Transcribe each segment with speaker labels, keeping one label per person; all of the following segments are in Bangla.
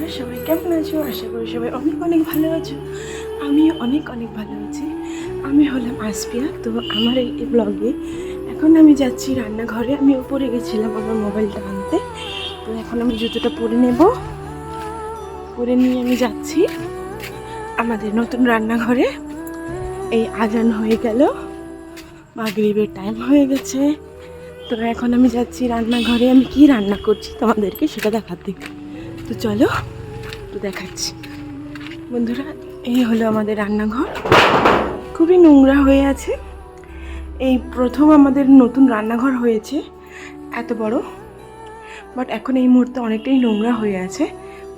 Speaker 1: তোমরা সবাই কেমন আছো? আশা করি সবাই অনেক অনেক ভালো আছো। আমি অনেক অনেক ভালো আছি। আমি হলাম আসপিয়া। তো আমার এই ব্লগে এখন আমি যাচ্ছি রান্নাঘরে। আমি উপরে গেছিলাম আমার মোবাইলটা আনতে। তো এখন আমি জুতোটা পরে নেব, পরে নিয়ে আমি যাচ্ছি আমাদের নতুন রান্নাঘরে। এই আজান হয়ে গেল, মাগরিবের টাইম হয়ে গেছে। তো এখন আমি যাচ্ছি রান্নাঘরে। আমি কি রান্না করছি তোমাদেরকে সেটা দেখাতে। তো চলো তো দেখাচ্ছি। বন্ধুরা, এই হলো আমাদের রান্নাঘর। খুবই নোংরা হয়ে আছে। এই প্রথম আমাদের নতুন রান্নাঘর হয়েছে এত বড়, বাট এখন এই মুহূর্তে অনেকটাই নোংরা হয়ে আছে,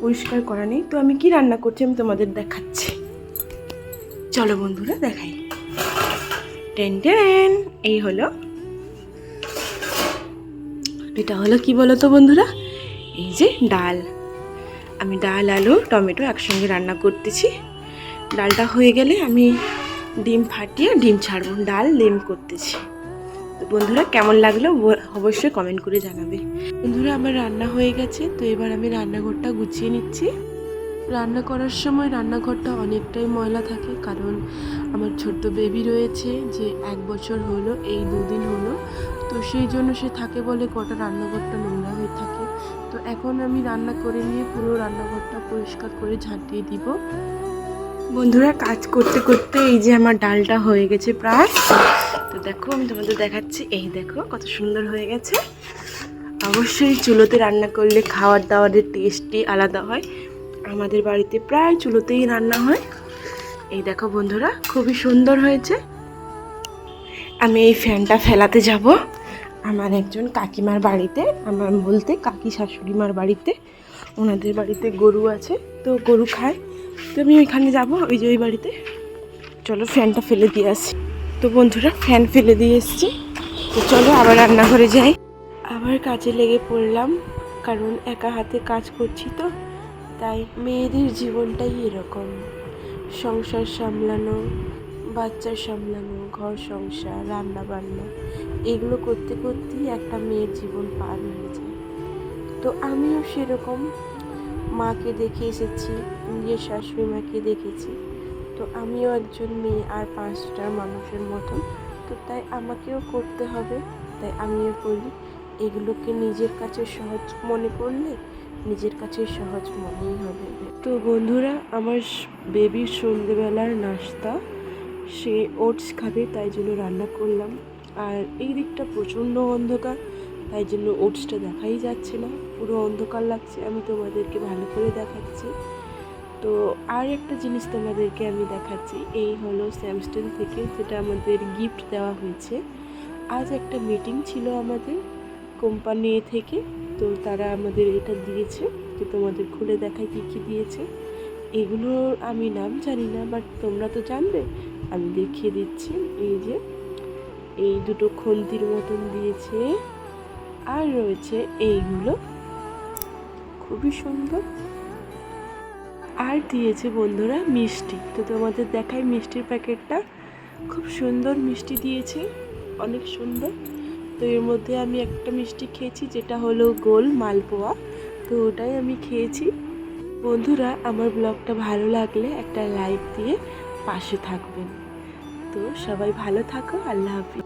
Speaker 1: পরিষ্কার করা নেই। তো আমি কি রান্না করছি আমি তোমাদের দেখাচ্ছি। চলো বন্ধুরা দেখাই। টেন টেন, এই হলো, এটা হলো কি বলো তো বন্ধুরা, এই যে ডাল। আমি ডাল, আলু, টমেটো একসঙ্গে রান্না করতেছি। ডালটা হয়ে গেলে আমি ডিম ফাটিয়ে ডিম ছাড়বো। ডাল ডিম করতেছি। তো বন্ধুরা কেমন লাগলো অবশ্যই কমেন্ট করে জানাবে। বন্ধুরা আমার রান্না হয়ে গেছে। তো এবার আমি রান্নাঘরটা গুছিয়ে নিচ্ছি। রান্না করার সময় রান্নাঘরটা অনেকটাই ময়লা থাকে, কারণ আমার ছোট্ট বেবি রয়েছে যে 1 বছর হলো, এই 2 দিন হলো। তো সেই জন্য সে থাকে বলে কটা রান্নাঘরটা নোংরা হয়ে থাকে। তো এখন আমি রান্না করে নিয়ে পুরো রান্নাঘরটা পরিষ্কার করে ঝাঁটিয়ে দিব। বন্ধুরা কাজ করতে করতে এই যে আমার ডালটা হয়ে গেছে প্রায়। তো দেখো আমি তোমাদের দেখাচ্ছি। এই দেখো কত সুন্দর হয়ে গেছে। অবশ্যই চুলোতে রান্না করলে খাওয়ার দাওয়ারের টেস্টই আলাদা হয়। আমাদের বাড়িতে প্রায় চুলোতেই রান্না হয়। এই দেখো বন্ধুরা খুবই সুন্দর হয়েছে। আমি এই ফ্যানটা ফেলাতে যাব আমার একজন কাকিমার বাড়িতে, আমার বলতে কাকি শাশুড়িমার বাড়িতে। ওনাদের বাড়িতে গরু আছে, তো গরু খায়। তো আমি ওইখানে যাবো, ওই যে ওই বাড়িতে। চলো ফ্যানটা ফেলে দিয়ে আসি। তো বন্ধুরা ফ্যান ফেলে দিয়ে এসছি। তো চলো আবার রান্নাঘরে যাই। আবার কাজে লেগে পড়লাম, কারণ একা হাতে কাজ করছি। তো তাই মেয়েদের জীবনটাই এরকম, সংসার সামলানো, বাচ্চা সামলানো, ঘর সংসার, রান্না বান্না, এগুলো করতে করতেই একটা মেয়ের জীবন পার হয়ে যায়। তো আমিও সেরকম মাকে দেখে এসেছি, নিজের শাশুড়ি মাকে দেখেছি। তো আমিও একজন মেয়ে আর 5টা মানুষের মতন। তো তাই আমাকেও করতে হবে, তাই আমিও করি। এগুলোকে নিজের কাছে সহজ মনে করলে নিজের কাছে সহজ মনেই হবে। তো বন্ধুরা আমার বেবির সন্ধেবেলার নাস্তা, সে ওটস খাবে, তাই জন্য রান্না করলাম। আর এই দিকটা প্রচণ্ড অন্ধকার, তাই জন্য ওটসটা দেখাই যাচ্ছে না, পুরো অন্ধকার লাগছে। আমি তোমাদেরকে ভালো করে দেখাচ্ছি। তো আর একটা জিনিস তোমাদেরকে আমি দেখাচ্ছি। এই হলো স্যামস্টেল থেকে যেটা আমাদের গিফট দেওয়া হয়েছে। আজ একটা মিটিং ছিল আমাদের কোম্পানি থেকে, তো তারা আমাদের এটা দিয়েছে। তো তোমাদের খুলে দেখায় কী কী দিয়েছে। এগুলোর আমি নাম জানি না, বাট তোমরা তো জানবে, আমি দেখিয়ে দিচ্ছি। এই যে এই দুটো খন্তির মতন দিয়েছে, আর রয়েছে এইগুলো খুবই সুন্দর। আর দিয়েছে বন্ধুরা মিষ্টি। তো তোমাদের দেখাই মিষ্টির প্যাকেটটা, খুব সুন্দর মিষ্টি দিয়েছে, অনেক সুন্দর। তো এর মধ্যে আমি একটা মিষ্টি খেয়েছি, যেটা হলো গোল মালপোয়া। তো ওটাই আমি খেয়েছি। বন্ধুরা আমার ব্লগটা ভালো লাগলে একটা লাইক দিয়ে পাশে থাকবেন। তো সবাই ভালো থাকো, আল্লাহ হাফিজ।